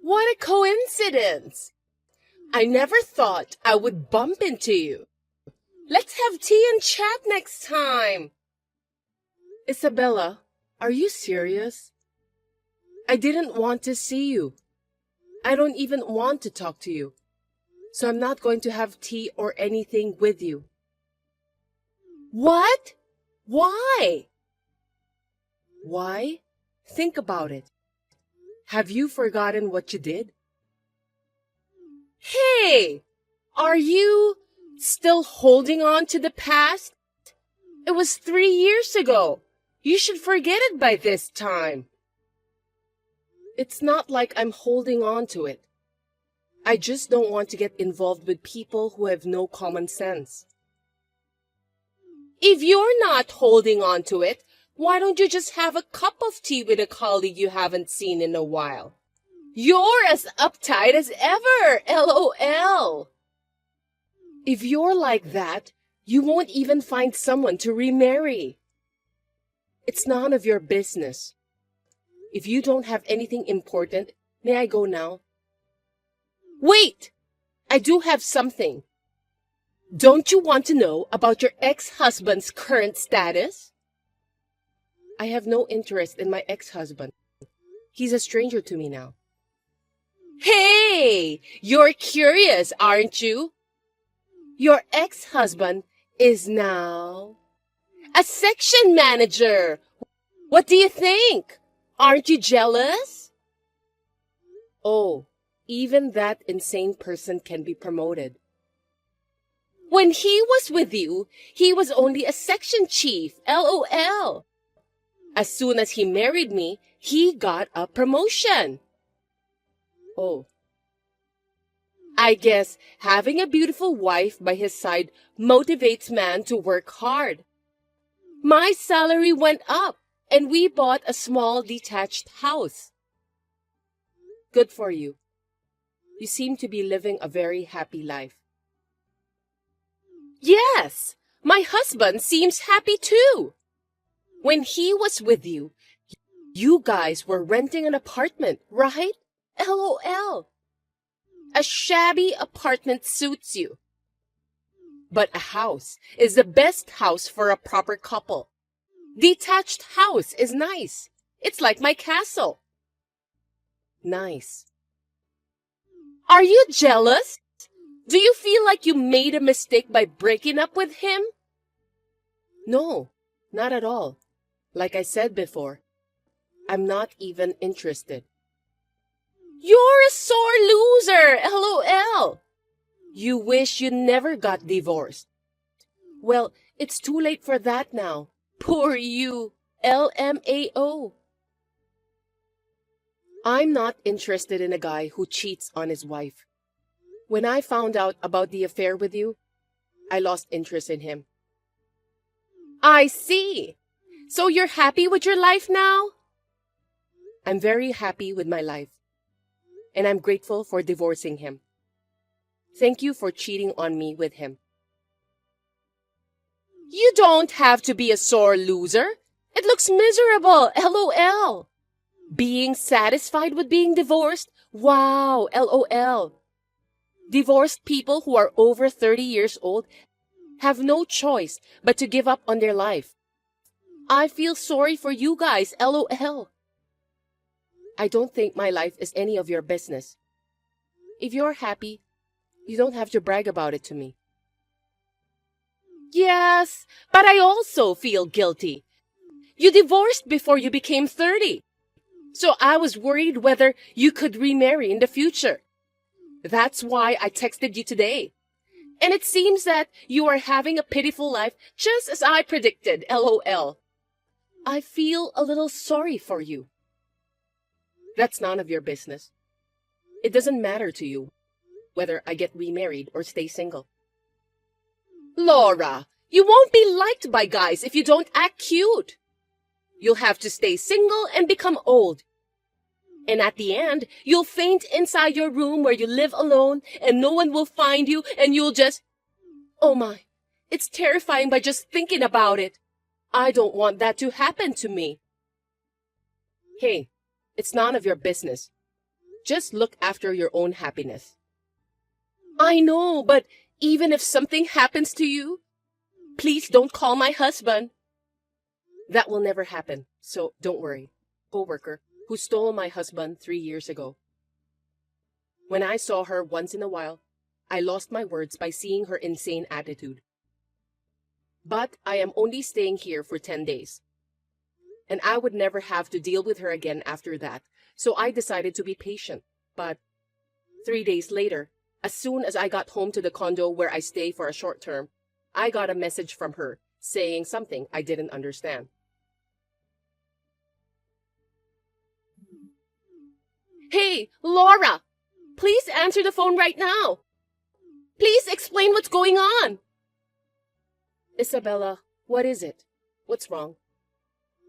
What a coincidence! I never thought I would bump into you. Let's have tea and chat next time. Isabella, are you serious? I didn't want to see you. I don't even want to talk to you. So I'm not going to have tea or anything with you. What? Why? Why? Think about it. Have you forgotten what you did? Hey! Are you still holding on to the past? It was 3 years ago. You should forget it by this time. It's not like I'm holding on to it. I just don't want to get involved with people who have no common sense. If you're not holding on to it, why don't you just have a cup of tea with a colleague you haven't seen in a while? You're as uptight as ever, LOL. If you're like that, you won't even find someone to remarry. It's none of your business. If you don't have anything important, may I go now? Wait! I do have something. Don't you want to know about your ex-husband's current status? I have no interest in my ex-husband. He's a stranger to me now. Hey! You're curious, aren't you? Your ex-husband is now a section manager. What do you think? Aren't you jealous? Oh, even that insane person can be promoted. When he was with you, he was only a section chief, LOL. As soon as he married me, he got a promotion. Oh. I guess having a beautiful wife by his side motivates man to work hard. My salary went up, and we bought a small detached house. Good for you. You seem to be living a very happy life. Yes, my husband seems happy too. When he was with you, you guys were renting an apartment, right? LOL. A shabby apartment suits you. But a house is the best house for a proper couple. Detached house is nice. It's like my castle. Nice. Are you jealous? Do you feel like you made a mistake by breaking up with him? No, not at all. Like I said before, I'm not even interested. You're a sore loser, LOL. You wish you never got divorced. Well, it's too late for that now. Poor you, LMAO. I'm not interested in a guy who cheats on his wife. When I found out about the affair with you, I lost interest in him. I see. So you're happy with your life now? I'm very happy with my life. And I'm grateful for divorcing him. Thank you for cheating on me with him. You don't have to be a sore loser. It looks miserable, LOL. Being satisfied with being divorced? Wow, LOL. Divorced people who are over 30 years old have no choice but to give up on their life. I feel sorry for you guys, LOL. I don't think my life is any of your business. If you're happy, you don't have to brag about it to me. Yes, but I also feel guilty. You divorced before you became 30. So I was worried whether you could remarry in the future. That's why I texted you today. And it seems that you are having a pitiful life just as I predicted, LOL. I feel a little sorry for you. That's none of your business. It doesn't matter to you whether I get remarried or stay single. Laura, you won't be liked by guys if you don't act cute. You'll have to stay single and become old. And at the end, you'll faint inside your room where you live alone and no one will find you and you'll just... Oh my, it's terrifying by just thinking about it. I don't want that to happen to me. Hey, it's none of your business. Just look after your own happiness. I know, but even if something happens to you, please don't call my husband. That will never happen, so don't worry. Coworker who stole my husband 3 years ago. When I saw her once in a while, I lost my words by seeing her insane attitude. But I am only staying here for 10 days. And I would never have to deal with her again after that, so I decided to be patient. But 3 days later, as soon as I got home to the condo where I stay for a short term, I got a message from her saying something I didn't understand. Hey, Laura! Please answer the phone right now! Please explain what's going on! Isabella, what is it? What's wrong?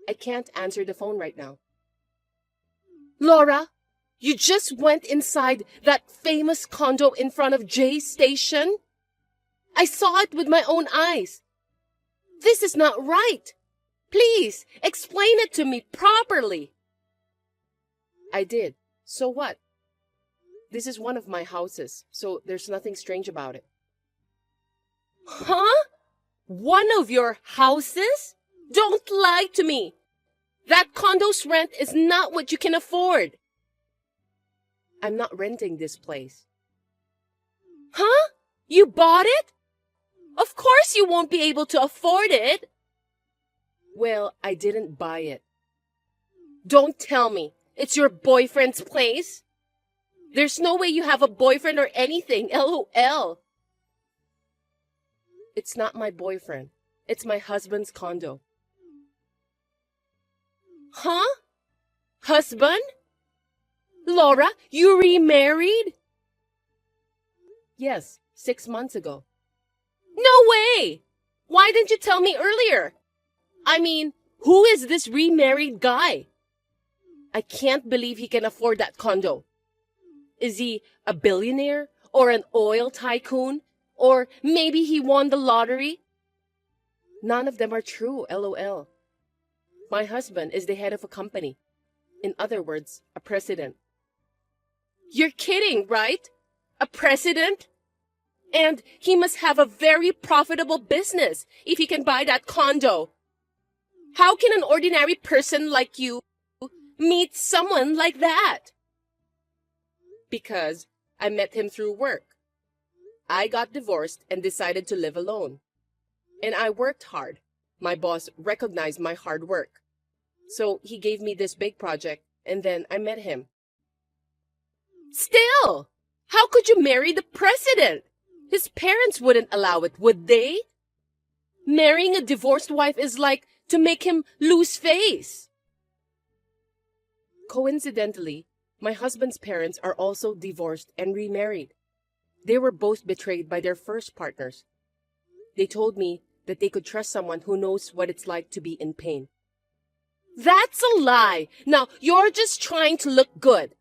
I can't answer the phone right now. Laura, you just went inside that famous condo in front of Jay's station? I saw it with my own eyes. This is not right. Please, explain it to me properly. I did. So what? This is one of my houses, so there's nothing strange about it. Huh? One of your houses? Don't lie to me. That condo's rent is not what you can afford. I'm not renting this place. Huh? You bought it? Of course you won't be able to afford it. Well, I didn't buy it. Don't tell me it's your boyfriend's place. There's no way you have a boyfriend or anything, LOL. It's not my boyfriend. It's my husband's condo. Huh? Husband? Laura, you remarried? Yes, 6 months ago. No way! Why didn't you tell me earlier? I mean, who is this remarried guy? I can't believe he can afford that condo. Is he a billionaire or an oil tycoon? Or maybe he won the lottery? None of them are true, LOL. My husband is the head of a company. In other words, a president. You're kidding, right? A president? And he must have a very profitable business if he can buy that condo. How can an ordinary person like you meet someone like that? Because I met him through work. I got divorced and decided to live alone. And I worked hard. My boss recognized my hard work. So he gave me this big project, and then I met him. Still, how could you marry the president? His parents wouldn't allow it, would they? Marrying a divorced wife is like to make him lose face. Coincidentally, my husband's parents are also divorced and remarried. They were both betrayed by their first partners. They told me that they could trust someone who knows what it's like to be in pain. That's a lie. Now, you're just trying to look good.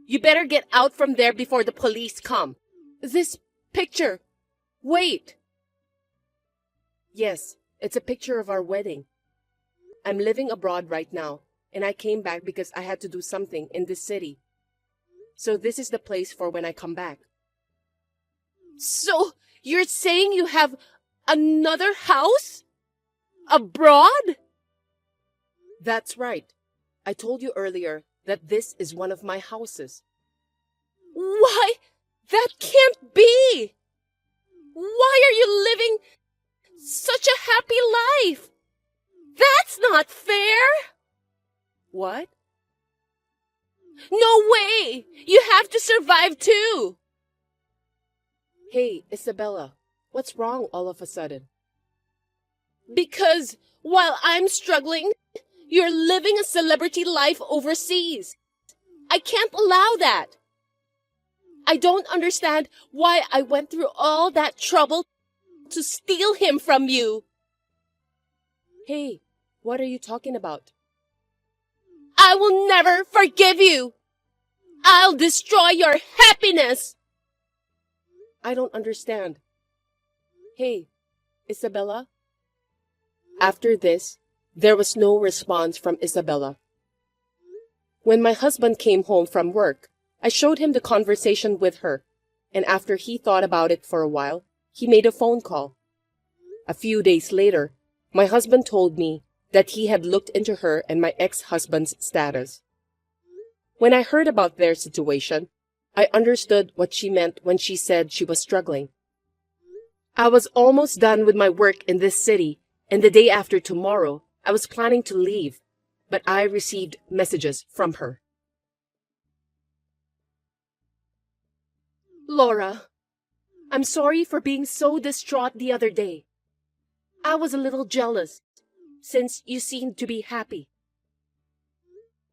You better get out from there before the police come. This picture. Wait. Yes, it's a picture of our wedding. I'm living abroad right now, and I came back because I had to do something in this city. So this is the place for when I come back. So, you're saying you have another house? Abroad? That's right. I told you earlier that this is one of my houses. Why? That can't be! Why are you living such a happy life? That's not fair! What? No way! You have to survive too! Hey, Isabella, what's wrong all of a sudden? Because while I'm struggling, you're living a celebrity life overseas. I can't allow that. I don't understand why I went through all that trouble to steal him from you. Hey, what are you talking about? I will never forgive you. I'll destroy your happiness. I don't understand. Hey, Isabella? After this, there was no response from Isabella. When my husband came home from work, I showed him the conversation with her, and after he thought about it for a while, he made a phone call. A few days later, my husband told me that he had looked into her and my ex-husband's status. When I heard about their situation, I understood what she meant when she said she was struggling. I was almost done with my work in this city, and the day after tomorrow, I was planning to leave, but I received messages from her. Laura, I'm sorry for being so distraught the other day. I was a little jealous, since you seemed to be happy.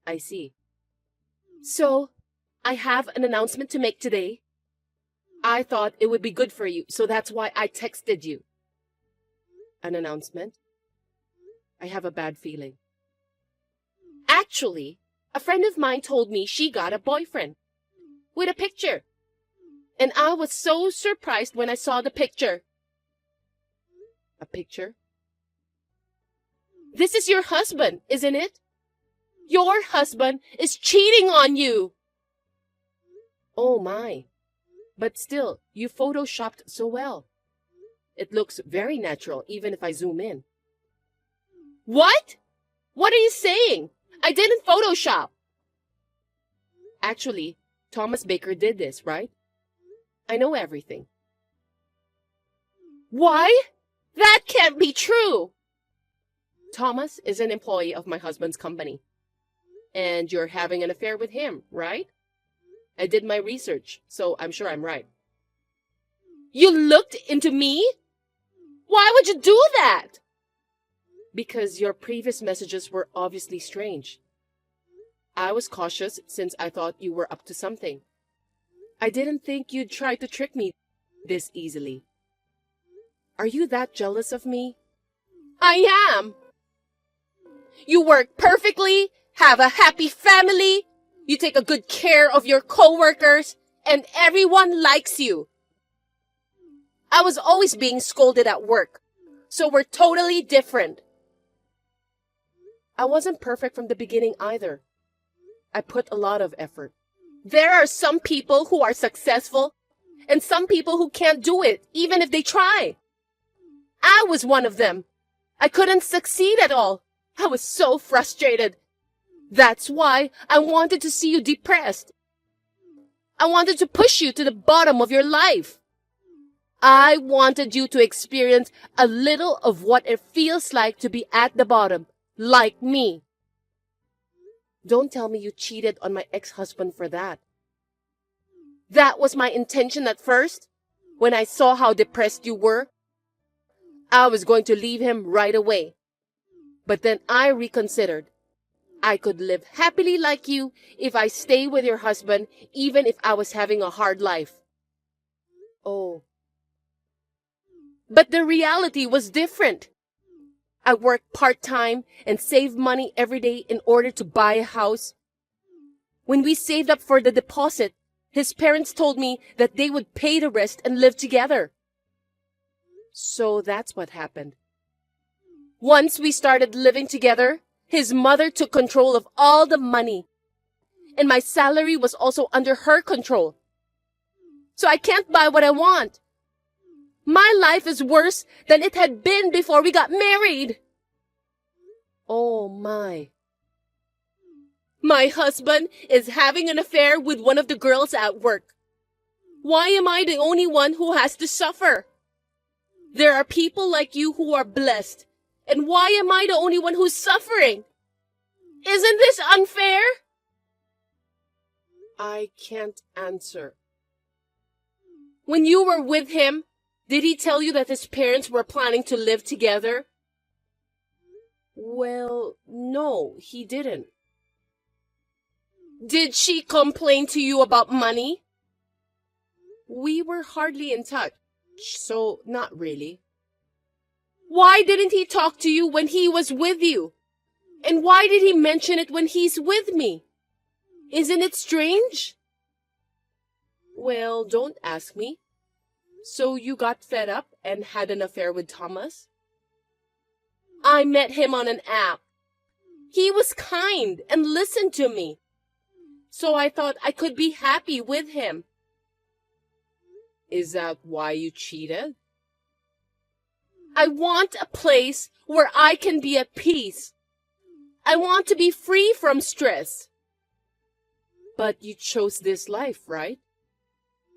I see. So, I have an announcement to make today. I thought it would be good for you, so that's why I texted you. An announcement? I have a bad feeling. Actually, a friend of mine told me she got a boyfriend with a picture. And I was so surprised when I saw the picture. A picture? This is your husband, isn't it? Your husband is cheating on you. Oh my. But still, you photoshopped so well. It looks very natural, even if I zoom in. What? What are you saying? I didn't Photoshop. Actually, Thomas Baker did this, right? I know everything. Why? That can't be true. Thomas is an employee of my husband's company. And you're having an affair with him, right? I did my research, so I'm sure I'm right. You looked into me? Why would you do that? Because your previous messages were obviously strange. I was cautious since I thought you were up to something. I didn't think you'd try to trick me this easily. Are you that jealous of me? I am. You work perfectly, have a happy family, you take a good care of your coworkers, and everyone likes you. I was always being scolded at work, so we're totally different. I wasn't perfect from the beginning either. I put a lot of effort. There are some people who are successful, and some people who can't do it, even if they try. I was one of them. I couldn't succeed at all. I was so frustrated. That's why I wanted to see you depressed. I wanted to push you to the bottom of your life. I wanted you to experience a little of what it feels like to be at the bottom, like me. Don't tell me you cheated on my ex-husband for that. That was my intention at first. When I saw how depressed you were, I was going to leave him right away. But then I reconsidered. I could live happily like you if I stay with your husband, even if I was having a hard life. Oh. But the reality was different. I worked part-time and saved money every day in order to buy a house. When we saved up for the deposit, his parents told me that they would pay the rest and live together. So that's what happened. Once we started living together, his mother took control of all the money. And my salary was also under her control. So I can't buy what I want. My life is worse than it had been before we got married. Oh my. My husband is having an affair with one of the girls at work. Why am I the only one who has to suffer? There are people like you who are blessed. And why am I the only one who's suffering? Isn't this unfair? I can't answer. When you were with him, did he tell you that his parents were planning to live together? Well, no, he didn't. Did she complain to you about money? We were hardly in touch, so not really. Why didn't he talk to you when he was with you? And why did he mention it when he's with me? Isn't it strange? Well, don't ask me. So you got fed up and had an affair with Thomas? I met him on an app. He was kind and listened to me. so I thought I could be happy with him. Is that why you cheated? I want a place where I can be at peace. I want to be free from stress. But you chose this life, right?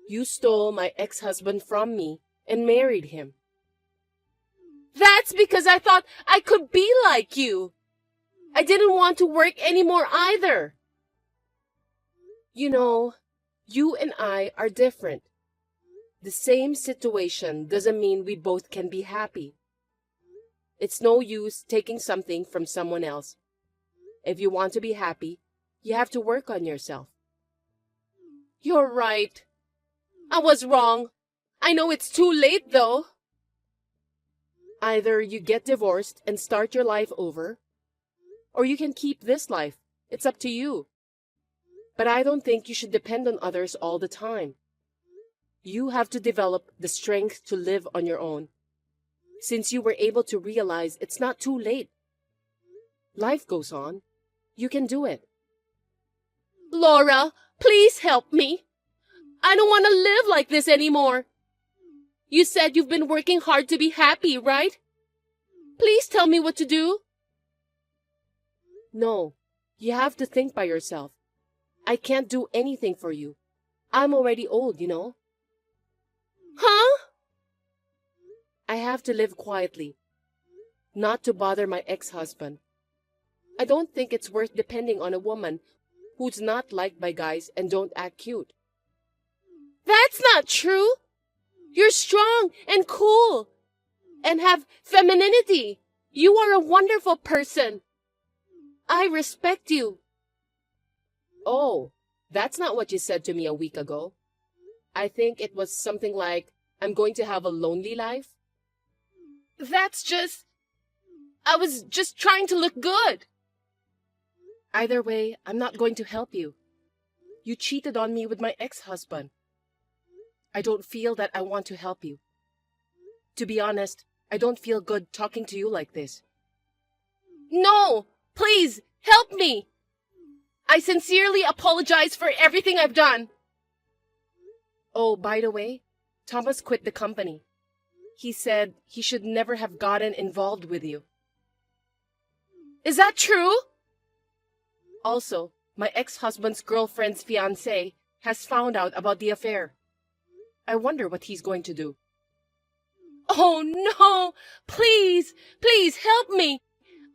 You stole my ex-husband from me and married him. That's because I thought I could be like you. I didn't want to work anymore either. You know, you and I are different. The same situation doesn't mean we both can be happy. It's no use taking something from someone else. If you want to be happy, you have to work on yourself. You're right. I was wrong. I know it's too late, though. Either you get divorced and start your life over, or you can keep this life. It's up to you. But I don't think you should depend on others all the time. You have to develop the strength to live on your own. Since you were able to realize it's not too late. Life goes on. You can do it. Laura, please help me. I don't want to live like this anymore. You said you've been working hard to be happy, right? Please tell me what to do. No, you have to think by yourself. I can't do anything for you. I'm already old, you know. Huh? I have to live quietly, not to bother my ex-husband. I don't think it's worth depending on a woman who's not liked by guys and don't act cute. That's not true. You're strong and cool and have femininity. You are a wonderful person. I respect you. Oh, that's not what you said to me a week ago. I think it was something like, I'm going to have a lonely life. I was just trying to look good. Either way, I'm not going to help you. You cheated on me with my ex-husband. I don't feel that I want to help you. To be honest, I don't feel good talking to you like this. No, please, help me. I sincerely apologize for everything I've done. Oh, by the way, Thomas quit the company. He said he should never have gotten involved with you. Is that true? Also, my ex-husband's girlfriend's fiancé has found out about the affair. I wonder what he's going to do. Oh no! Please, please help me!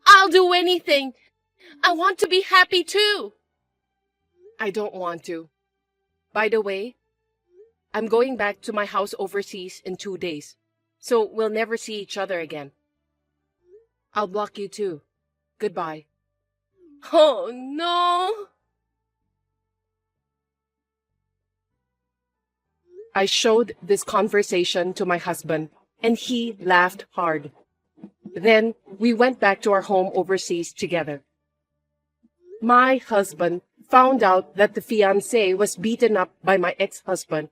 I'll do anything! I want to be happy too! I don't want to. By the way, I'm going back to my house overseas in 2 days, so we'll never see each other again. I'll block you too. Goodbye. Oh no! I showed this conversation to my husband, and he laughed hard. Then we went back to our home overseas together. My husband found out that the fiancé was beaten up by my ex-husband.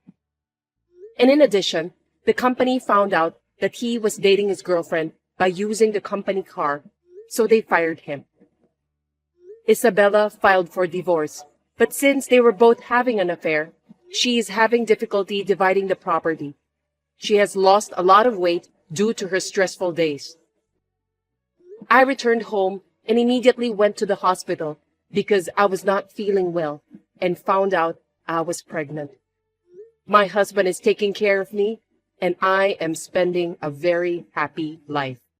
And in addition, the company found out that he was dating his girlfriend by using the company car, so they fired him. Isabella filed for divorce, but since they were both having an affair, she is having difficulty dividing the property. She has lost a lot of weight due to her stressful days. I returned home and immediately went to the hospital because I was not feeling well and found out I was pregnant. My husband is taking care of me and I am spending a very happy life.